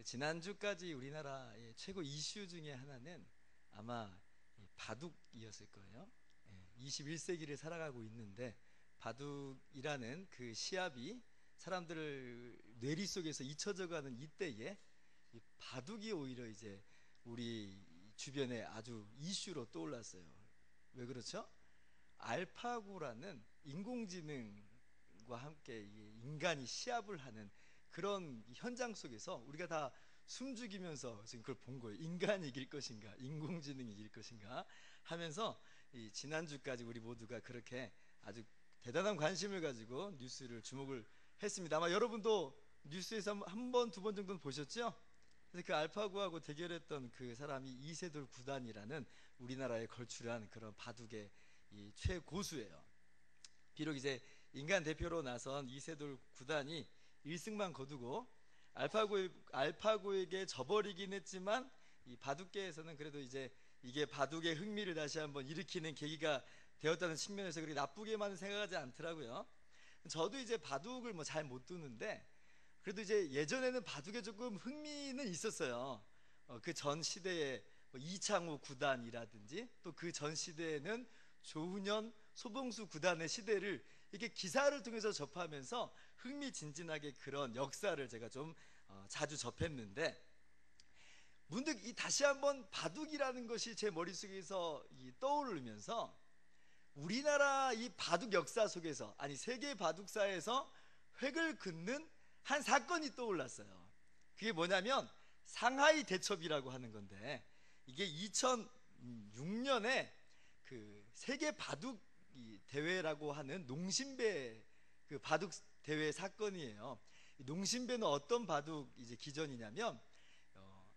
지난주까지 우리나라의 최고 이슈 중에 하나는 아마 바둑이었을 거예요. 21세기를 살아가고 있는데 바둑이라는 그 시합이 사람들을 뇌리 속에서 잊혀져가는 이때에 이 바둑이 오히려 이제 우리 주변에 아주 이슈로 떠올랐어요. 왜 그렇죠? 알파고라는 인공지능과 함께 인간이 시합을 하는 그런 현장 속에서 우리가 다 숨죽이면서 지금 그걸 본 거예요. 인간이 이길 것인가, 인공지능이 이길 것인가 하면서 이 지난주까지 우리 모두가 그렇게 아주 대단한 관심을 가지고 뉴스를 주목을 했습니다. 아마 여러분도 뉴스에서 한 번, 두 번 정도는 보셨죠? 그래서 그 알파고하고 대결했던 그 사람이 이세돌 구단이라는 우리나라에 걸출한 그런 바둑의 이 최고수예요. 비록 이제 인간 대표로 나선 이세돌 구단이 1승만 거두고 알파고에게 져버리긴 했지만 이 바둑계에서는 그래도 이제 이게 바둑의 흥미를 다시 한번 일으키는 계기가 되었다는 측면에서 그렇게 나쁘게만 생각하지 않더라고요. 저도 이제 바둑을 뭐 잘 못 두는데 그래도 이제 예전에는 바둑에 조금 흥미는 있었어요. 그 전 시대에 뭐 이창호 구단이라든지 또 그 전 시대에는 조훈현, 소봉수 구단의 시대를 이렇게 기사를 통해서 접하면서 흥미진진하게 그런 역사를 제가 좀 자주 접했는데 문득 이 다시 한번 바둑이라는 것이 제 머릿속에서 떠오르면서 우리나라 이 바둑 역사 속에서 아니 세계 바둑사에서 획을 긋는 한 사건이 떠올랐어요. 그게 뭐냐면 상하이 대첩이라고 하는 건데 이게 2006년에 그 세계 바둑 대회라고 하는 농심배 그 바둑 대회 사건이에요. 농심배는 어떤 바둑 이제 기전이냐면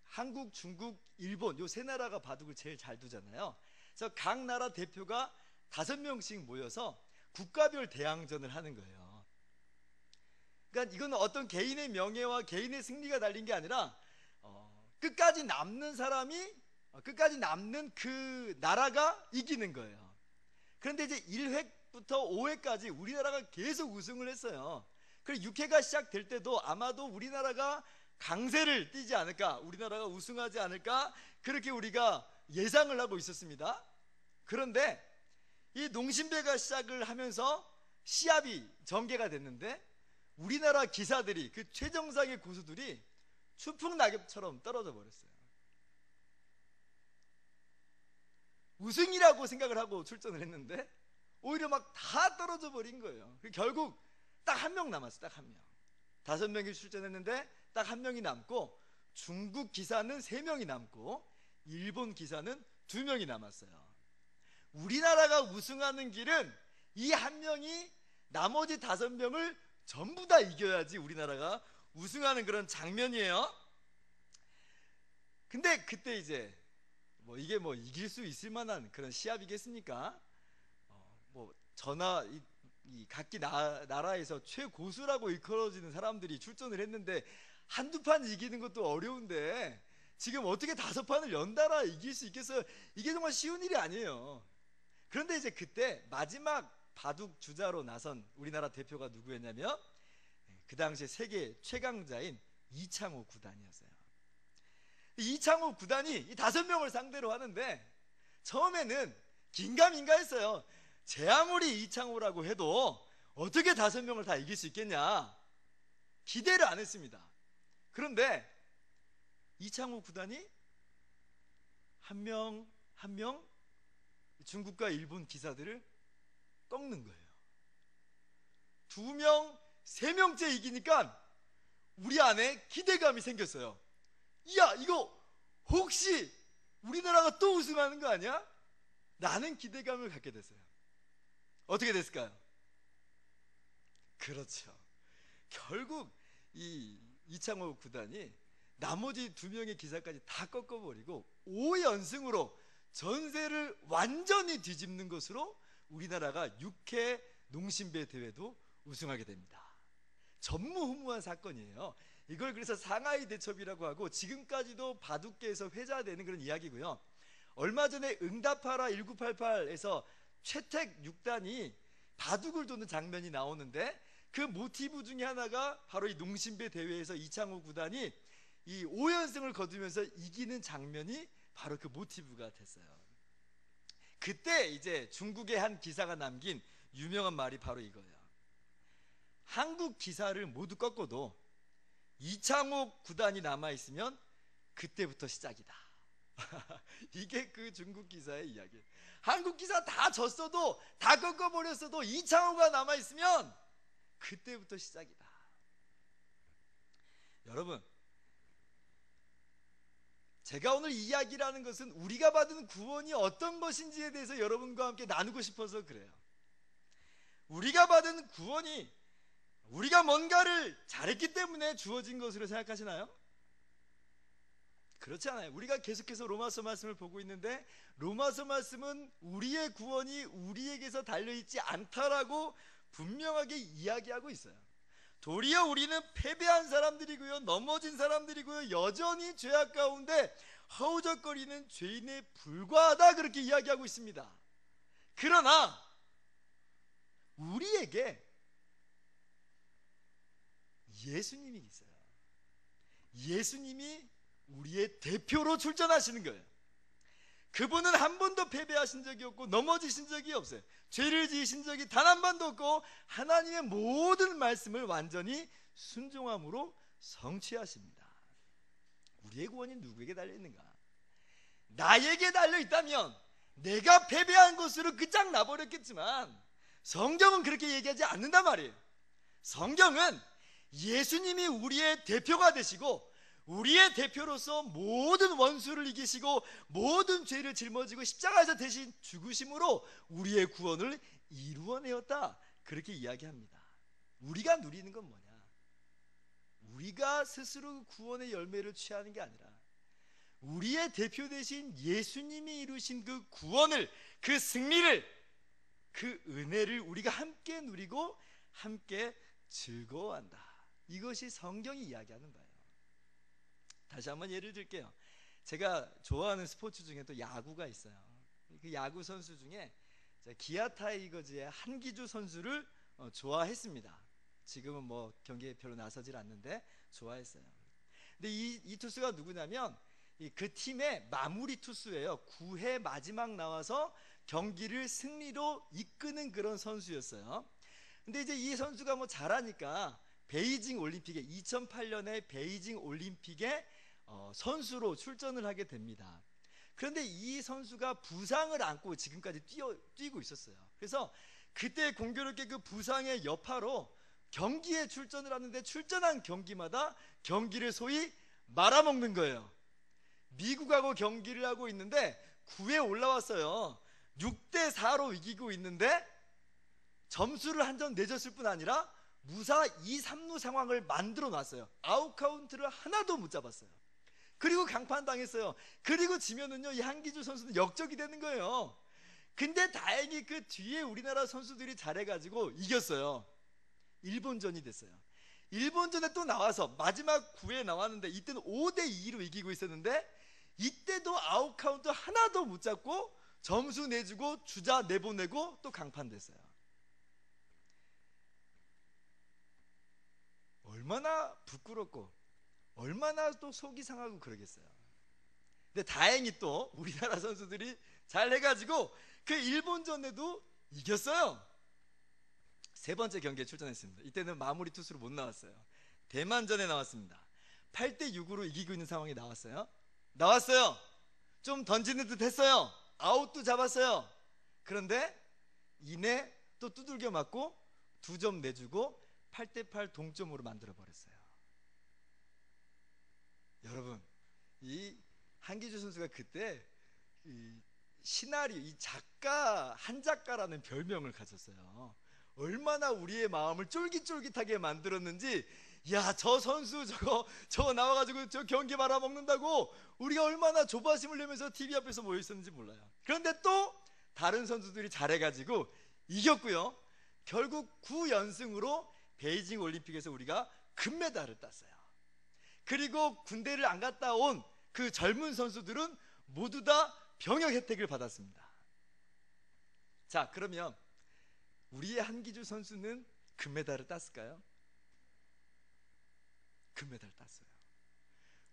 한국, 중국, 일본 요 세 나라가 바둑을 제일 잘 두잖아요. 그래서 각 나라 대표가 5명씩 모여서 국가별 대항전을 하는 거예요. 그러니까 이건 어떤 개인의 명예와 개인의 승리가 달린 게 아니라 끝까지 남는 사람이 끝까지 남는 그 나라가 이기는 거예요. 그런데 이제 1회부터 5회까지 우리나라가 계속 우승을 했어요. 그리고 6회가 시작될 때도 아마도 우리나라가 강세를 띠지 않을까, 우리나라가 우승하지 않을까 그렇게 우리가 예상을 하고 있었습니다. 그런데 이 농심배가 시작을 하면서 시합이 전개가 됐는데 우리나라 기사들이 그 최정상의 고수들이 추풍낙엽처럼 떨어져 버렸어요. 우승이라고 생각을 하고 출전을 했는데 오히려 막 다 떨어져 버린 거예요. 결국 딱 한 명 남았어요. 딱 한 명. 5명이 출전했는데 딱 한 명이 남고 중국 기사는 3명이 남고 일본 기사는 2명이 남았어요. 우리나라가 우승하는 길은 이 한 명이 나머지 5명을 전부 다 이겨야지 우리나라가 우승하는 그런 장면이에요. 근데 그때 이제 뭐 이게 뭐 이길 수 있을 만한 그런 시합이겠습니까? 뭐 저나 이 각기 나라에서 최고수라고 일컬어지는 사람들이 출전을 했는데 한두 판 이기는 것도 어려운데 지금 어떻게 5판을 연달아 이길 수 있겠어요? 이게 정말 쉬운 일이 아니에요. 그런데 이제 그때 마지막 바둑 주자로 나선 우리나라 대표가 누구였냐면 그 당시에 세계 최강자인 이창호 구단이었어요. 이창호 구단이 이 5명을 상대로 하는데 처음에는 긴가민가 했어요. 제 아무리 이창호라고 해도 어떻게 5명을 다 이길 수 있겠냐 기대를 안 했습니다. 그런데 이창호 구단이 한 명 한 명 중국과 일본 기사들을 꺾는 거예요. 2명, 3명째 이기니까 우리 안에 기대감이 생겼어요. 야, 이거 혹시 우리나라가 또 우승하는 거 아니야? 라는 기대감을 갖게 됐어요. 어떻게 됐을까요? 그렇죠. 결국 이 이창호 구단이 나머지 2명의 기사까지 다 꺾어버리고 5연승으로 전세를 완전히 뒤집는 것으로 우리나라가 6회 농심배 대회도 우승하게 됩니다. 전무후무한 사건이에요. 이걸 그래서 상하이 대첩이라고 하고 지금까지도 바둑계에서 회자되는 그런 이야기고요. 얼마 전에 응답하라 1988에서 최택 6단이 바둑을 두는 장면이 나오는데 그 모티브 중에 하나가 바로 이 농심배 대회에서 이창호 구단이 이 5연승을 거두면서 이기는 장면이 바로 그 모티브가 됐어요. 그때 이제 중국의 한 기사가 남긴 유명한 말이 바로 이거예요. 한국 기사를 모두 꺾어도 이창호 구단이 남아있으면 그때부터 시작이다. 이게 그 중국 기사의 이야기예요. 한국 기사 다 졌어도, 다 꺾어버렸어도 이창호가 남아있으면 그때부터 시작이다. 여러분, 제가 오늘 이야기라는 것은 우리가 받은 구원이 어떤 것인지에 대해서 여러분과 함께 나누고 싶어서 그래요. 우리가 받은 구원이 우리가 뭔가를 잘했기 때문에 주어진 것으로 생각하시나요? 그렇지 않아요. 우리가 계속해서 로마서 말씀을 보고 있는데, 로마서 말씀은 우리의 구원이 우리에게서 달려있지 않다라고 분명하게 이야기하고 있어요. 도리어 우리는 패배한 사람들이고요, 넘어진 사람들이고요, 여전히 죄악 가운데 허우적거리는 죄인에 불과하다, 그렇게 이야기하고 있습니다. 그러나 우리에게 예수님이 있어요. 예수님이 우리의 대표로 출전하시는 거예요. 그분은 한 번도 패배하신 적이 없고 넘어지신 적이 없어요. 죄를 지으신 적이 단 한 번도 없고 하나님의 모든 말씀을 완전히 순종함으로 성취하십니다. 우리의 구원이 누구에게 달려있는가? 나에게 달려있다면 내가 패배한 것으로 끝장 나버렸겠지만, 성경은 그렇게 얘기하지 않는단 말이에요. 성경은 예수님이 우리의 대표가 되시고, 우리의 대표로서 모든 원수를 이기시고 모든 죄를 짊어지고 십자가에서 대신 죽으심으로 우리의 구원을 이루어내었다, 그렇게 이야기합니다. 우리가 누리는 건 뭐냐? 우리가 스스로 구원의 열매를 취하는 게 아니라 우리의 대표 되신 예수님이 이루신 그 구원을, 그 승리를, 그 은혜를 우리가 함께 누리고 함께 즐거워한다. 이것이 성경이 이야기하는 바예요. 다시 한번 예를 들게요. 제가 좋아하는 스포츠 중에 또 야구가 있어요. 그 야구 선수 중에 기아 타이거즈의 한기주 선수를 좋아했습니다. 지금은 뭐 경기에 별로 나서질 않는데 좋아했어요. 근데 이 투수가 누구냐면 그 팀의 마무리 투수예요. 9회 마지막 나와서 경기를 승리로 이끄는 그런 선수였어요. 근데 이제 이 선수가 뭐 잘하니까 베이징 올림픽에, 2008년에 베이징 올림픽에 선수로 출전을 하게 됩니다. 그런데 이 선수가 부상을 안고 지금까지 뛰고 있었어요. 그래서 그때 공교롭게 그 부상의 여파로 경기에 출전을 하는데, 출전한 경기마다 경기를 소위 말아먹는 거예요. 미국하고 경기를 하고 있는데 9회 올라왔어요. 6대4로 이기고 있는데 점수를 한 점 내줬을 뿐 아니라 무사 2, 3루 상황을 만들어 놨어요. 아웃 카운트를 하나도 못 잡았어요. 그리고 강판당했어요. 그리고 지면은요, 이 한기주 선수는 역적이 되는 거예요. 근데 다행히 그 뒤에 우리나라 선수들이 잘해가지고 이겼어요. 일본전이 됐어요. 일본전에 또 나와서 마지막 9회 나왔는데, 이때는 5대2로 이기고 있었는데 이때도 아웃 카운트 하나도 못 잡고 점수 내주고 주자 내보내고 또 강판됐어요. 얼마나 부끄럽고 얼마나 또 속이 상하고 그러겠어요. 근데 다행히 또 우리나라 선수들이 잘 해가지고 그 일본전에도 이겼어요. 세 번째 경기에 출전했습니다. 이때는 마무리 투수로 못 나왔어요. 대만전에 나왔습니다. 8대6으로 이기고 있는 상황이 나왔어요. 좀 던지는 듯 했어요. 아웃도 잡았어요. 그런데 이내 또 두들겨 맞고 2점 내주고 8대8 동점으로 만들어 버렸어요. 여러분, 이 한기주 선수가 그때 이 시나리오, 이 작가, 한작가라는 별명을 가졌어요. 얼마나 우리의 마음을 쫄깃쫄깃하게 만들었는지. 야, 저 선수 저거 나와가지고 저 경기 말아먹는다고 우리가 얼마나 조바심을 내면서 TV 앞에서 모여 있었는지 몰라요. 그런데 또 다른 선수들이 잘해가지고 이겼고요. 결국 9연승으로 베이징 올림픽에서 우리가 금메달을 땄어요. 그리고 군대를 안 갔다 온 그 젊은 선수들은 모두 다 병역 혜택을 받았습니다. 자, 그러면 우리의 한기주 선수는 금메달을 땄을까요? 금메달 땄어요.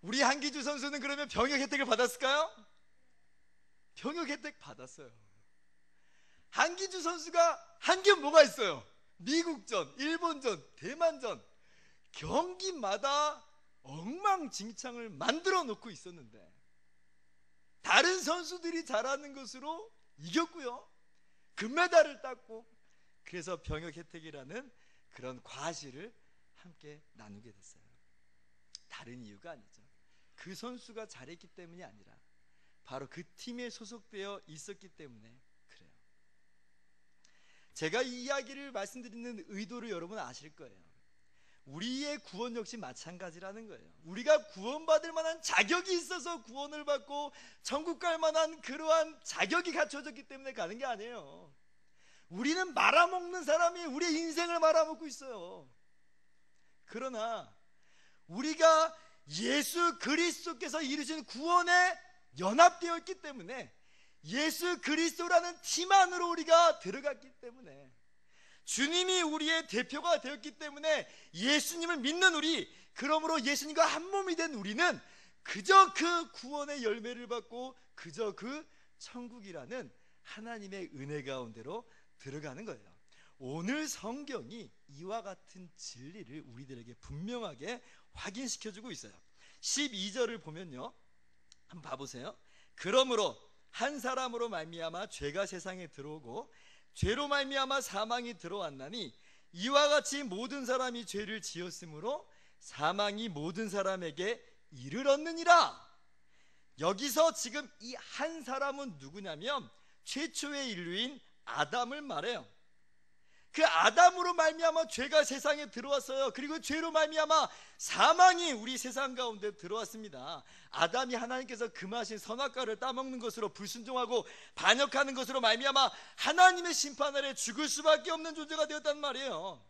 우리 한기주 선수는 그러면 병역 혜택을 받았을까요? 병역 혜택 받았어요. 한기주 선수가 한 게 뭐가 있어요? 미국전, 일본전, 대만전 경기마다 엉망진창을 만들어 놓고 있었는데 다른 선수들이 잘하는 것으로 이겼고요, 금메달을 땄고, 그래서 병역 혜택이라는 그런 과실을 함께 나누게 됐어요. 다른 이유가 아니죠. 그 선수가 잘했기 때문이 아니라 바로 그 팀에 소속되어 있었기 때문에 그래요. 제가 이 이야기를 말씀드리는 의도를 여러분 아실 거예요. 우리의 구원 역시 마찬가지라는 거예요. 우리가 구원받을 만한 자격이 있어서 구원을 받고 천국 갈 만한 그러한 자격이 갖춰졌기 때문에 가는 게 아니에요. 우리는 말아먹는 사람이 우리의 인생을 말아먹고 있어요. 그러나 우리가 예수 그리스도께서 이루신 구원에 연합되어 있기 때문에, 예수 그리스도라는 팀 안으로 우리가 들어갔기 때문에, 주님이 우리의 대표가 되었기 때문에 예수님을 믿는 우리, 그러므로 예수님과 한 몸이 된 우리는 그저 그 구원의 열매를 받고 그저 그 천국이라는 하나님의 은혜 가운데로 들어가는 거예요. 오늘 성경이 이와 같은 진리를 우리들에게 분명하게 확인시켜주고 있어요. 12절을 보면요, 한번 봐보세요. 그러므로 한 사람으로 말미암아 죄가 세상에 들어오고 죄로 말미암아 사망이 들어왔나니 이와 같이 모든 사람이 죄를 지었으므로 사망이 모든 사람에게 이르렀느니라. 여기서 지금 이 한 사람은 누구냐면 최초의 인류인 아담을 말해요. 그 아담으로 말미암아 죄가 세상에 들어왔어요. 그리고 죄로 말미암아 사망이 우리 세상 가운데 들어왔습니다. 아담이 하나님께서 금하신 선악과를 따먹는 것으로 불순종하고 반역하는 것으로 말미암아 하나님의 심판 아래 죽을 수밖에 없는 존재가 되었단 말이에요.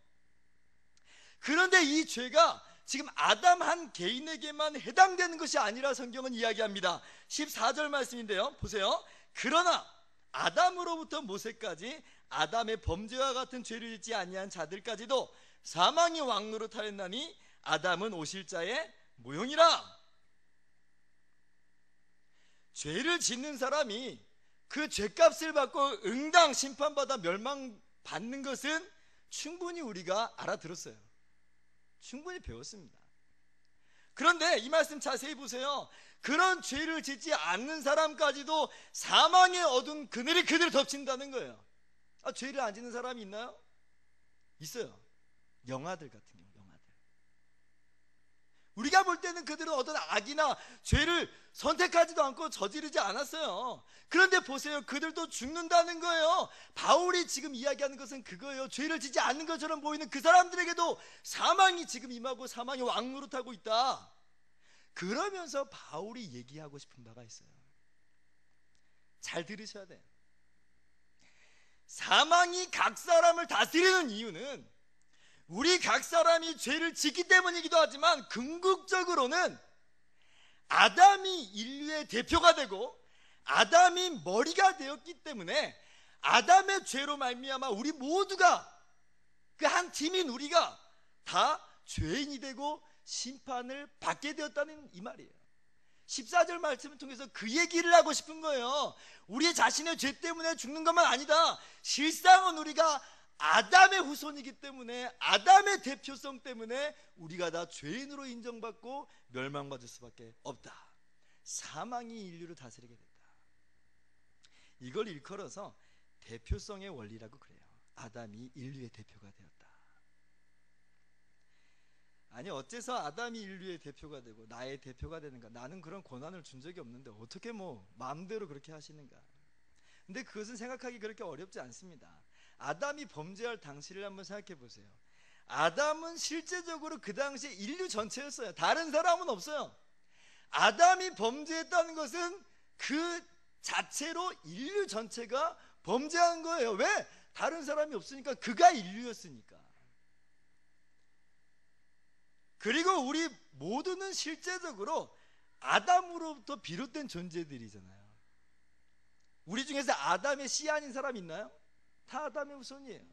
그런데 이 죄가 지금 아담 한 개인에게만 해당되는 것이 아니라 성경은 이야기합니다. 14절 말씀인데요, 보세요. 그러나 아담으로부터 모세까지 아담의 범죄와 같은 죄를 짓지 아니한 자들까지도 사망이 왕노릇하였나니 아담은 오실 자의 모형이라. 죄를 짓는 사람이 그 죄값을 받고 응당 심판받아 멸망받는 것은 충분히 우리가 알아들었어요. 충분히 배웠습니다. 그런데 이 말씀 자세히 보세요. 그런 죄를 짓지 않는 사람까지도 사망의 어두운 그늘이 그들을 덮친다는 거예요. 죄를 안 짓는 사람이 있나요? 있어요. 영아들 같은 경우, 영아들. 우리가 볼 때는 그들은 어떤 악이나 죄를 선택하지도 않고 저지르지 않았어요. 그런데 보세요, 그들도 죽는다는 거예요. 바울이 지금 이야기하는 것은 그거예요. 죄를 짓지 않는 것처럼 보이는 그 사람들에게도 사망이 지금 임하고 사망이 왕노릇하고 있다. 그러면서 바울이 얘기하고 싶은 바가 있어요. 잘 들으셔야 돼요. 사망이 각 사람을 다스리는 이유는 우리 각 사람이 죄를 짓기 때문이기도 하지만 궁극적으로는 아담이 인류의 대표가 되고 아담이 머리가 되었기 때문에 아담의 죄로 말미암아 우리 모두가, 그 한 팀인 우리가 다 죄인이 되고 심판을 받게 되었다는 이 말이에요. 14절 말씀을 통해서 그 얘기를 하고 싶은 거예요. 우리 자신의 죄 때문에 죽는 것만 아니다. 실상은 우리가 아담의 후손이기 때문에, 아담의 대표성 때문에 우리가 다 죄인으로 인정받고 멸망받을 수밖에 없다. 사망이 인류를 다스리게 됐다. 이걸 일컬어서 대표성의 원리라고 그래요. 아담이 인류의 대표가 되었다. 아니, 어째서 아담이 인류의 대표가 되고 나의 대표가 되는가? 나는 그런 권한을 준 적이 없는데 어떻게 마음대로 그렇게 하시는가? 근데 그것은 생각하기 그렇게 어렵지 않습니다. 아담이 범죄할 당시를 한번 생각해 보세요. 아담은 실제적으로 그 당시에 인류 전체였어요. 다른 사람은 없어요. 아담이 범죄했다는 것은 그 자체로 인류 전체가 범죄한 거예요. 왜? 다른 사람이 없으니까, 그가 인류였으니까. 그리고 우리 모두는 실제적으로 아담으로부터 비롯된 존재들이잖아요. 우리 중에서 아담의 씨 아닌 사람 있나요? 다 아담의 후손이에요.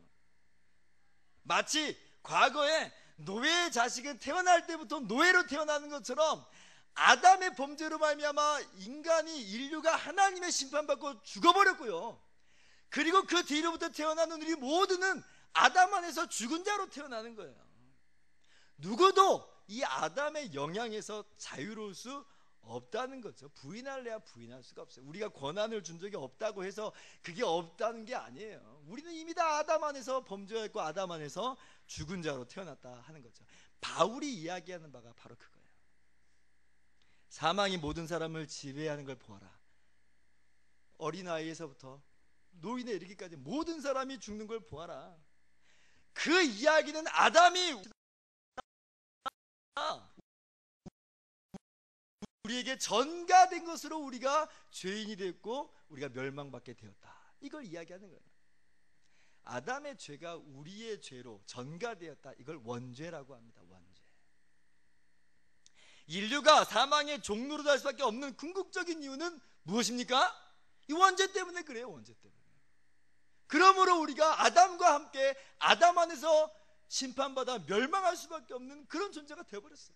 마치 과거에 노예의 자식은 태어날 때부터 노예로 태어나는 것처럼 아담의 범죄로 말미암아 인류가 하나님의 심판받고 죽어버렸고요. 그리고 그 뒤로부터 태어나는 우리 모두는 아담 안에서 죽은 자로 태어나는 거예요. 누구도 이 아담의 영향에서 자유로울 수 없다는 거죠. 부인할래야 부인할 수가 없어요. 우리가 권한을 준 적이 없다고 해서 그게 없다는 게 아니에요. 우리는 이미 다 아담 안에서 범죄했고 아담 안에서 죽은 자로 태어났다 하는 거죠. 바울이 이야기하는 바가 바로 그거예요. 사망이 모든 사람을 지배하는 걸 보아라. 어린아이에서부터 노인에 이르기까지 모든 사람이 죽는 걸 보아라. 그 이야기는 아담이 우리에게 전가된 것으로 우리가 죄인이 됐고 우리가 멸망받게 되었다, 이걸 이야기하는 거예요. 아담의 죄가 우리의 죄로 전가되었다, 이걸 원죄라고 합니다. 원죄. 인류가 사망의 종로로 갈 수밖에 없는 궁극적인 이유는 무엇입니까? 이 원죄 때문에 그래요. 원죄 때문에. 그러므로 우리가 아담과 함께 아담 안에서 심판받아 멸망할 수밖에 없는 그런 존재가 되어버렸어요.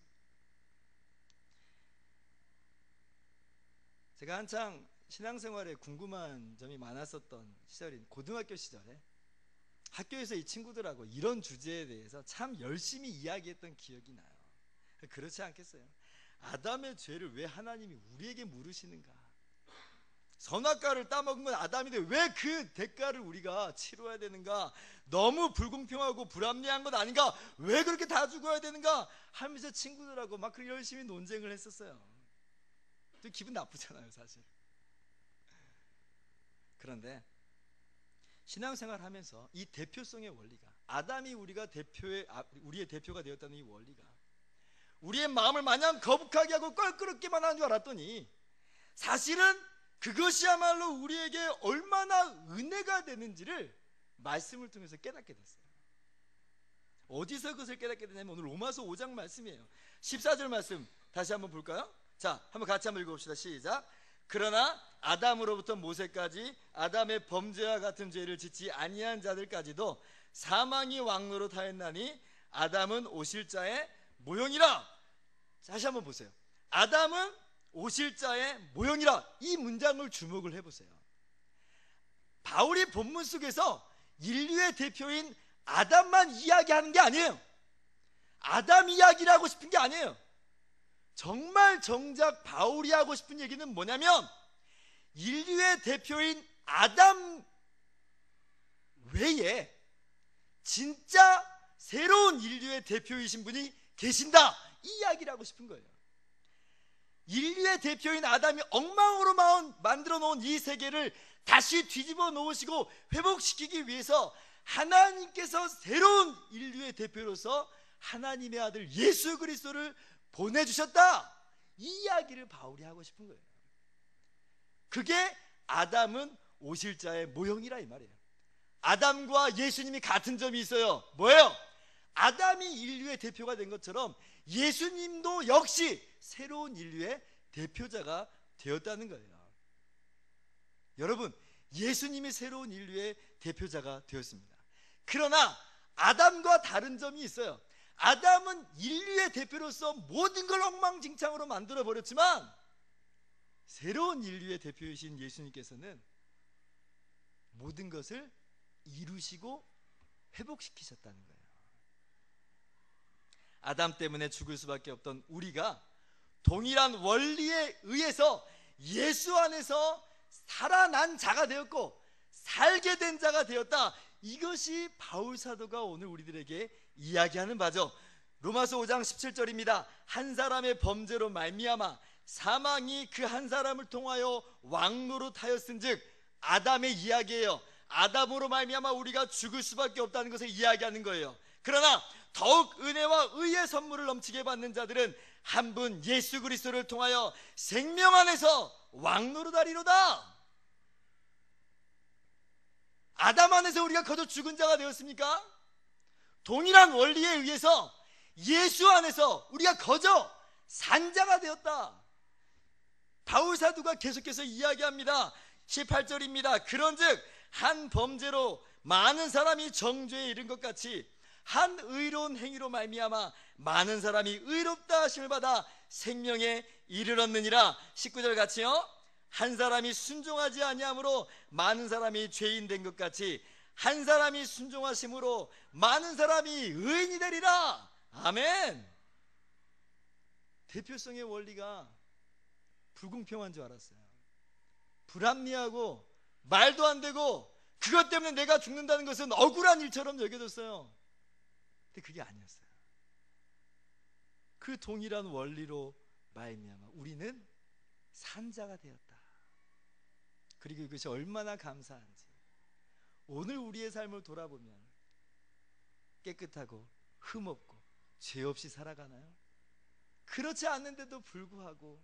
제가 한창 신앙생활에 궁금한 점이 많았었던 시절인 고등학교 시절에 학교에서 이 친구들하고 이런 주제에 대해서 참 열심히 이야기했던 기억이 나요. 그렇지 않겠어요? 아담의 죄를 왜 하나님이 우리에게 물으시는가? 선악과를 따먹은 건 아담인데 왜 그 대가를 우리가 치러야 되는가? 너무 불공평하고 불합리한 것 아닌가? 왜 그렇게 다 죽어야 되는가? 하면서 친구들하고 막 그렇게 열심히 논쟁을 했었어요. 또 기분 나쁘잖아요, 사실. 그런데 신앙생활 하면서 이 대표성의 원리가, 아담이 우리의 대표가 되었다는 이 원리가 우리의 마음을 마냥 거북하게 하고 껄끄럽게만 하는 줄 알았더니 사실은 그것이야말로 우리에게 얼마나 은혜가 되는지를 말씀을 통해서 깨닫게 됐어요. 어디서 그것을 깨닫게 되냐면 오늘 로마서 5장 말씀이에요. 14절 말씀 다시 한번 볼까요? 자, 한번 같이 한번 읽어봅시다. 시작. 그러나 아담으로부터 모세까지 아담의 범죄와 같은 죄를 짓지 아니한 자들까지도 사망이 왕노로 타였나니 아담은 오실 자의 모형이라. 다시 한번 보세요. 아담은 오실 자의 모형이라. 이 문장을 주목을 해보세요. 바울이 본문 속에서 인류의 대표인 아담만 이야기하는 게 아니에요. 아담 이야기를 하고 싶은 게 아니에요. 정말 정작 바울이 하고 싶은 얘기는 뭐냐면 인류의 대표인 아담 외에 진짜 새로운 인류의 대표이신 분이 계신다, 이 이야기를 하고 싶은 거예요. 인류의 대표인 아담이 엉망으로 만들어 놓은 이 세계를 다시 뒤집어 놓으시고 회복시키기 위해서 하나님께서 새로운 인류의 대표로서 하나님의 아들 예수 그리스도를 보내주셨다, 이 이야기를 바울이 하고 싶은 거예요. 그게 아담은 오실 자의 모형이라 이 말이에요. 아담과 예수님이 같은 점이 있어요. 뭐예요? 아담이 인류의 대표가 된 것처럼 예수님도 역시 새로운 인류의 대표자가 되었다는 거예요. 여러분, 예수님이 새로운 인류의 대표자가 되었습니다. 그러나 아담과 다른 점이 있어요. 아담은 인류의 대표로서 모든 걸 엉망진창으로 만들어 버렸지만 새로운 인류의 대표이신 예수님께서는 모든 것을 이루시고 회복시키셨다는 거예요. 아담 때문에 죽을 수밖에 없던 우리가 동일한 원리에 의해서 예수 안에서 살아난 자가 되었고 살게 된 자가 되었다, 이것이 바울 사도가 오늘 우리들에게 이야기하는 바죠. 로마서 5장 17절입니다. 한 사람의 범죄로 말미암아 사망이 그 한 사람을 통하여 왕노릇하였은즉, 아담의 이야기예요. 아담으로 말미암아 우리가 죽을 수밖에 없다는 것을 이야기하는 거예요. 그러나 더욱 은혜와 의의 선물을 넘치게 받는 자들은 한 분 예수 그리스도를 통하여 생명 안에서 왕노릇하리로다. 아담 안에서 우리가 거저 죽은 자가 되었습니까? 동일한 원리에 의해서 예수 안에서 우리가 거저 산 자가 되었다. 바울 사도가 계속해서 이야기합니다. 18절입니다. 그런즉 한 범죄로 많은 사람이 정죄에 이른 것 같이 한 의로운 행위로 말미암아 많은 사람이 의롭다 하심을 받아 생명에 이를 얻느니라. 19절 같이요. 한 사람이 순종하지 아니함으로 많은 사람이 죄인 된 것 같이 한 사람이 순종하심으로 많은 사람이 의인이 되리라. 아멘. 대표성의 원리가 불공평한 줄 알았어요. 불합리하고 말도 안 되고 그것 때문에 내가 죽는다는 것은 억울한 일처럼 여겨졌어요. 근데 그게 아니었어요. 그 동일한 원리로 말미암아 우리는 산자가 되었다. 그리고 이것이 얼마나 감사한지. 오늘 우리의 삶을 돌아보면 깨끗하고 흠없고 죄 없이 살아가나요? 그렇지 않는데도 불구하고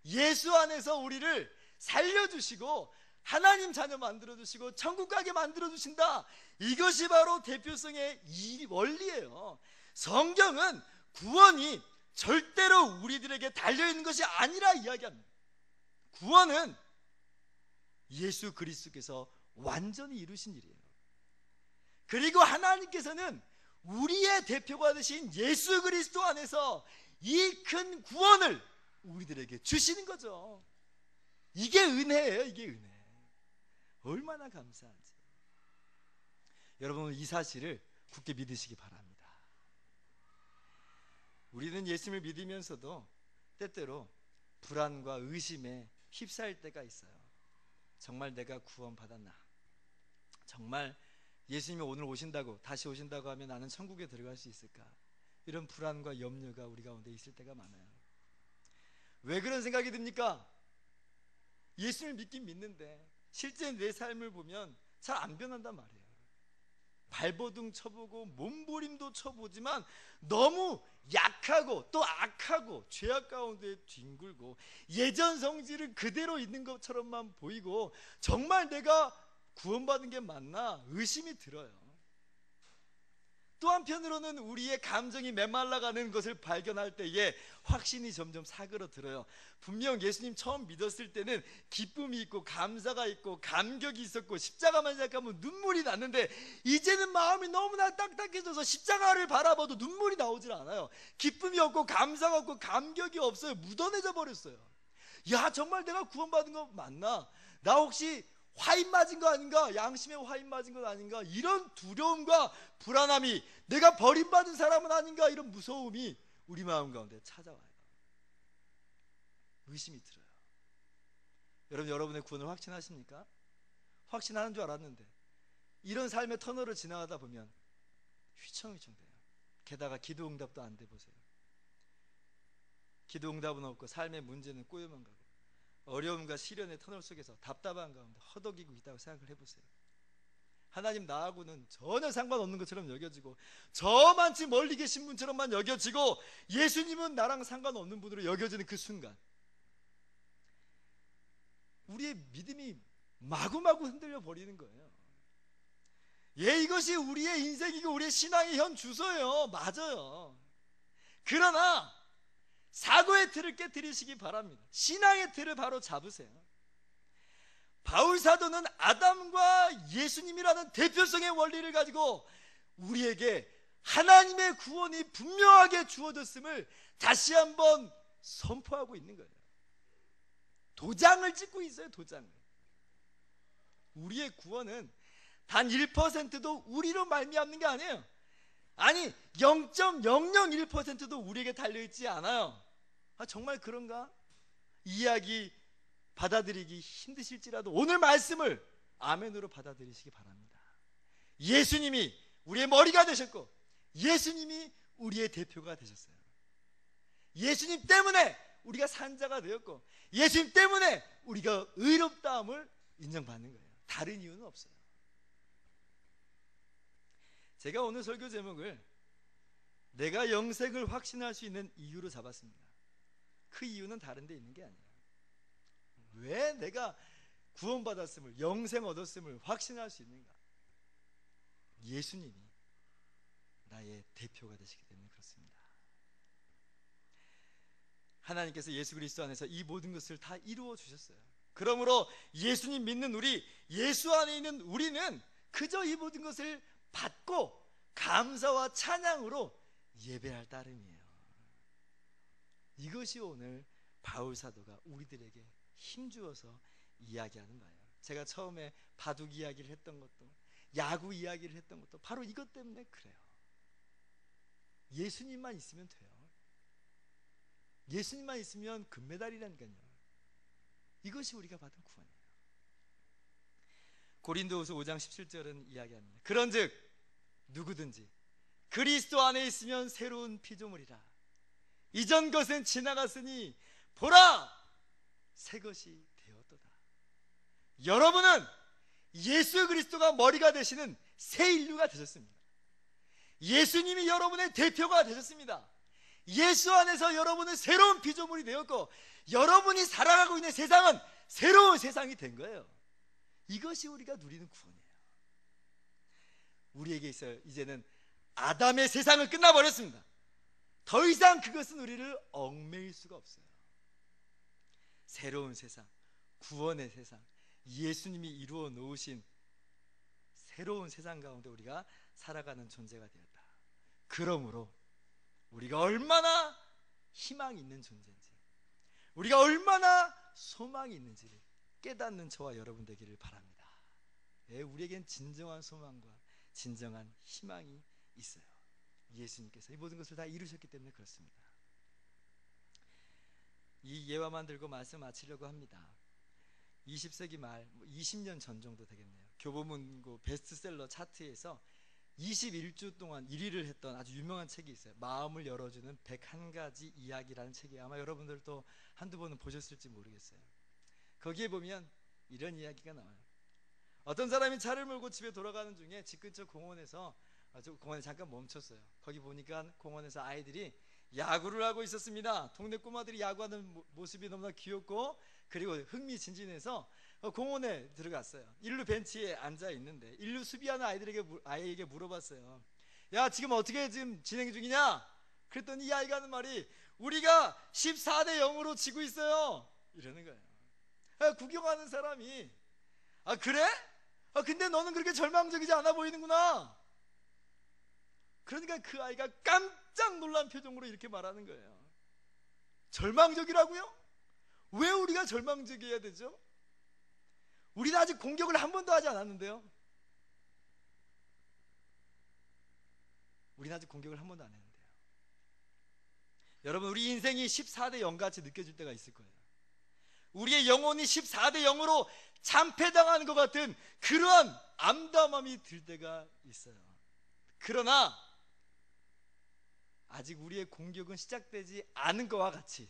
예수 안에서 우리를 살려주시고 하나님 자녀 만들어주시고 천국 가게 만들어주신다. 이것이 바로 대표성의 이 원리예요. 성경은 구원이 절대로 우리들에게 달려있는 것이 아니라 이야기합니다. 구원은 예수 그리스도께서 완전히 이루신 일이에요. 그리고 하나님께서는 우리의 대표가 되신 예수 그리스도 안에서 이 큰 구원을 우리들에게 주시는 거죠. 이게 은혜예요. 이게 은혜. 얼마나 감사한지. 여러분 이 사실을 굳게 믿으시기 바랍니다. 우리는 예수님을 믿으면서도 때때로 불안과 의심에 휩싸일 때가 있어요. 정말 내가 구원받았나? 정말 예수님이 오늘 오신다고 다시 오신다고 하면 나는 천국에 들어갈 수 있을까? 이런 불안과 염려가 우리 가운데 있을 때가 많아요. 왜 그런 생각이 듭니까? 예수님을 믿긴 믿는데 실제 내 삶을 보면 잘 안 변한단 말이에요. 발버둥 쳐보고 몸부림도 쳐보지만 너무 약하고 또 악하고 죄악 가운데 뒹굴고 예전 성질은 그대로 있는 것처럼만 보이고 정말 내가 구원받은 게 맞나 의심이 들어요. 또 한편으로는 우리의 감정이 메말라가는 것을 발견할 때에 확신이 점점 사그러들어요. 분명 예수님 처음 믿었을 때는 기쁨이 있고 감사가 있고 감격이 있었고 십자가만 생각하면 눈물이 났는데 이제는 마음이 너무나 딱딱해져서 십자가를 바라봐도 눈물이 나오질 않아요. 기쁨이 없고 감사가 없고 감격이 없어요. 묻어내져 버렸어요. 야, 정말 내가 구원받은 거 맞나? 나 혹시 화인 맞은 거 아닌가? 양심에 화인 맞은 것 아닌가? 이런 두려움과 불안함이 내가 버림받은 사람은 아닌가? 이런 무서움이 우리 마음 가운데 찾아와요. 의심이 들어요. 여러분, 여러분의 구원을 확신하십니까? 확신하는 줄 알았는데 이런 삶의 터널을 지나가다 보면 휘청휘청 돼요. 게다가 기도 응답도 안 돼 보세요. 기도 응답은 없고 삶의 문제는 꼬여만 가고 어려움과 시련의 터널 속에서 답답한 가운데 허덕이고 있다고 생각을 해보세요. 하나님 나하고는 전혀 상관없는 것처럼 여겨지고 저만치 멀리 계신 분처럼만 여겨지고 예수님은 나랑 상관없는 분으로 여겨지는 그 순간 우리의 믿음이 마구마구 흔들려 버리는 거예요. 예, 이것이 우리의 인생이고 우리의 신앙의 현 주소예요. 맞아요. 그러나 사고의 틀을 깨뜨리시기 바랍니다. 신앙의 틀을 바로 잡으세요. 바울 사도는 아담과 예수님이라는 대표성의 원리를 가지고 우리에게 하나님의 구원이 분명하게 주어졌음을 다시 한번 선포하고 있는 거예요. 도장을 찍고 있어요. 도장을. 우리의 구원은 단 1%도 우리로 말미암는 게 아니에요. 아니 0.001%도 우리에게 달려있지 않아요. 아, 정말 그런가? 이야기 받아들이기 힘드실지라도 오늘 말씀을 아멘으로 받아들이시기 바랍니다. 예수님이 우리의 머리가 되셨고 예수님이 우리의 대표가 되셨어요. 예수님 때문에 우리가 산자가 되었고 예수님 때문에 우리가 의롭다함을 인정받는 거예요. 다른 이유는 없어요. 제가 오늘 설교 제목을 내가 영생을 확신할 수 있는 이유로 잡았습니다. 그 이유는 다른 데 있는 게 아니에요. 왜 내가 구원받았음을 영생 얻었음을 확신할 수 있는가? 예수님이 나의 대표가 되시기 때문에 그렇습니다. 하나님께서 예수 그리스도 안에서 이 모든 것을 다 이루어 주셨어요. 그러므로 예수님 믿는 우리, 예수 안에 있는 우리는 그저 이 모든 것을 받고 감사와 찬양으로 예배할 따름이에요. 이것이 오늘 바울 사도가 우리들에게 힘주어서 이야기하는 거예요. 제가 처음에 바둑 이야기를 했던 것도, 야구 이야기를 했던 것도 바로 이것 때문에 그래요. 예수님만 있으면 돼요. 예수님만 있으면 금메달이라니까요. 이것이 우리가 받은 구원이에요. 고린도후서 5장 17절은 이야기합니다. 그런즉 누구든지 그리스도 안에 있으면 새로운 피조물이라. 이전 것은 지나갔으니 보라, 새 것이 되었도다. 여러분은 예수 그리스도가 머리가 되시는 새 인류가 되셨습니다. 예수님이 여러분의 대표가 되셨습니다. 예수 안에서 여러분은 새로운 피조물이 되었고, 여러분이 살아가고 있는 세상은 새로운 세상이 된 거예요. 이것이 우리가 누리는 구원이에요. 우리에게 있어요. 이제는 아담의 세상은 끝나버렸습니다. 더 이상 그것은 우리를 얽매일 수가 없어요. 새로운 세상, 구원의 세상, 예수님이 이루어 놓으신 새로운 세상 가운데 우리가 살아가는 존재가 되었다. 그러므로 우리가 얼마나 희망이 있는 존재인지, 우리가 얼마나 소망이 있는지를 깨닫는 저와 여러분 되기를 바랍니다. 우리에겐 진정한 소망과 진정한 희망이 있어요. 예수님께서 이 모든 것을 다 이루셨기 때문에 그렇습니다. 이 예화만 들고 말씀 마치려고 합니다. 20세기 말 20년 전 정도 되겠네요. 교보문고 베스트셀러 차트에서 21주 동안 1위를 했던 아주 유명한 책이 있어요. 마음을 열어주는 101가지 이야기라는 책이에요. 아마 여러분들도 한두 번은 보셨을지 모르겠어요. 거기에 보면 이런 이야기가 나와요. 어떤 사람이 차를 몰고 집에 돌아가는 중에 집 근처 공원에서 공원에 잠깐 멈췄어요. 거기 보니까 공원에서 아이들이 야구를 하고 있었습니다. 동네 꼬마들이 야구하는 모습이 너무나 귀엽고 그리고 흥미진진해서 공원에 들어갔어요. 일루 벤치에 앉아 있는데 일루 수비하는 아이에게 물어봤어요. 야, 지금 어떻게 지금 진행 중이냐? 그랬더니 이 아이가 하는 말이 우리가 14대 0으로 지고 있어요. 이러는 거예요. 구경하는 사람이 그래? 근데 너는 그렇게 절망적이지 않아 보이는구나. 그러니까 그 아이가 깜짝 놀란 표정으로 이렇게 말하는 거예요. 절망적이라고요? 왜 우리가 절망적이어야 되죠? 우리는 아직 공격을 한 번도 하지 않았는데요. 우리는 아직 공격을 한 번도 안 했는데요. 여러분, 우리 인생이 14대 0같이 느껴질 때가 있을 거예요. 우리의 영혼이 14대 0으로 참패당하는 것 같은 그러한 암담함이 들 때가 있어요. 그러나 아직 우리의 공격은 시작되지 않은 것과 같이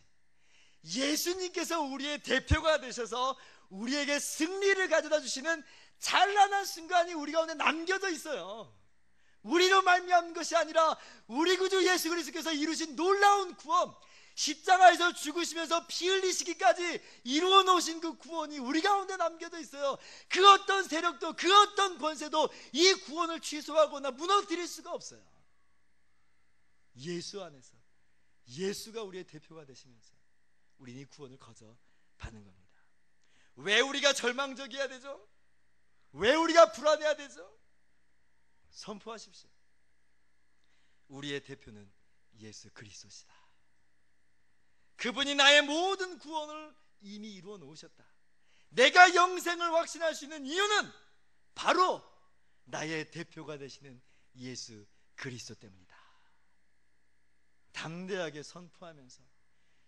예수님께서 우리의 대표가 되셔서 우리에게 승리를 가져다 주시는 찬란한 순간이 우리 가운데 남겨져 있어요. 우리로 말미암은 것이 아니라 우리 구주 예수 그리스도께서 이루신 놀라운 구원, 십자가에서 죽으시면서 피 흘리시기까지 이루어 놓으신 그 구원이 우리 가운데 남겨져 있어요. 그 어떤 세력도 그 어떤 권세도 이 구원을 취소하거나 무너뜨릴 수가 없어요. 예수 안에서 예수가 우리의 대표가 되시면서 우리는 이 구원을 거저 받는 겁니다. 왜 우리가 절망적이어야 되죠? 왜 우리가 불안해야 되죠? 선포하십시오. 우리의 대표는 예수 그리스도시다. 그분이 나의 모든 구원을 이미 이루어 놓으셨다. 내가 영생을 확신할 수 있는 이유는 바로 나의 대표가 되시는 예수 그리스도 때문이다. 담대하게 선포하면서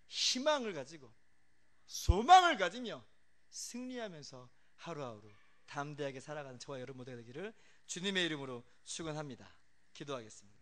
희망을 가지고 소망을 가지며 승리하면서 하루하루 담대하게 살아가는 저와 여러분 모두가 되기를 주님의 이름으로 축원합니다. 기도하겠습니다.